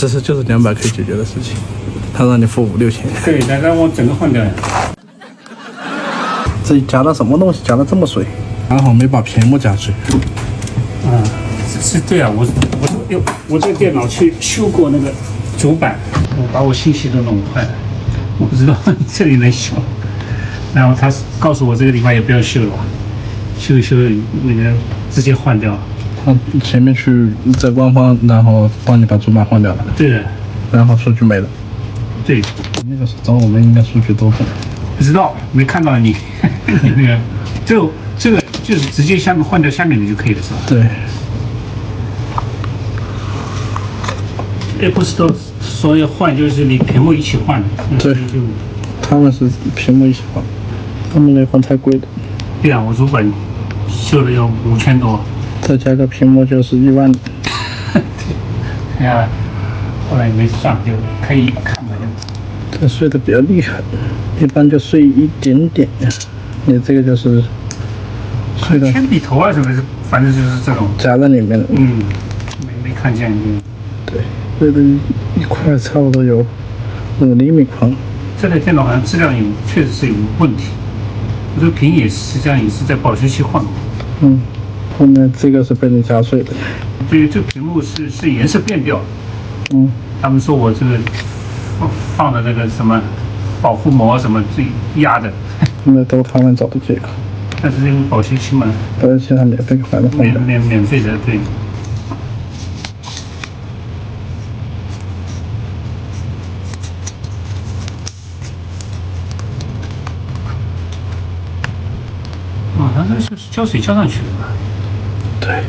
其实就是200可以解决的事情，他让你付5、6千。对，让我整个换掉呀。这加了什么东西？加了这么水？还好没把屏幕加水。是对啊，我这个电脑去修过那个主板，我把我信息都弄坏了，我不知道这里能修。然后他告诉我这个地方也不要修了，修一修那个直接换掉。他前面去在官方，然后帮你把主板换掉了。对的，然后数据没了。对，那个是找我们应该数据都换。不知道，没看到你那个，这个就是直接下面换掉下面的就可以了，是吧？对。Apple Store 说要换，就是你屏幕一起换的。对，他们是屏幕一起换，他们那换太贵了。对啊，我主板修了要5000多，再加个屏幕就是1万。对呀，后来也没算，就可以看吧就。这碎的比较厉害，一般就碎一点点。你这个就是碎的。铅笔头啊什么的，反正就是这种夹在里面的。没看见。对，碎的一块差不多有5厘米宽。这台电脑好像质量确实是有问题。我这个屏也实际上也是在保修期换过。后面这个是被你夹碎的。对，这屏幕是颜色变掉。他们说我这个放的那个什么保护膜什么最压的。那都他们找的借口。但是因为保修期嘛。保修期他免费还的。免费的，对。它这是浇水浇上去的吧？对。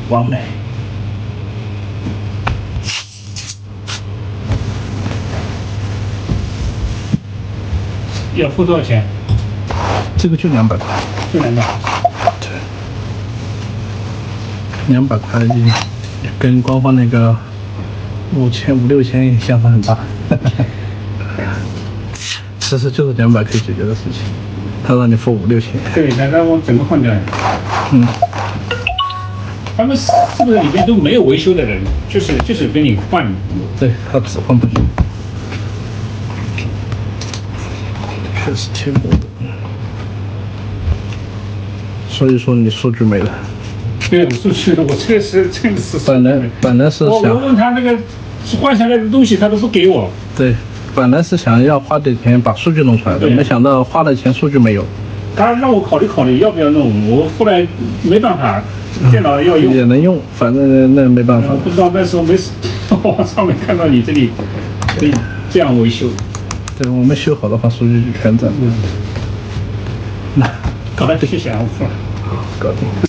完美。要付多少钱？这个就200块。就200。对。200块跟官方那个5000、5、6千相差很大。其实就是200可以解决的事情，他让你付5、6千。对，让我整个换掉呀。他们是不是里面都没有维修的人？就是给你换。对，他只换不行。确实挺多的。所以说你数据没了。对，我数据的，我这个是真的是。本来是想。我问他那个换下来的东西，他都不给我。对，本来是想要花点钱把数据弄出来的，没想到花了钱数据没有。他让我考虑要不要弄，我后来没办法。电脑要用也能用，反正那没办法。不知道那时候没网上面看到你这里可以这样维修。对，我们修好的话，数据就全在。那搞得谢谢啊，我付了。搞定。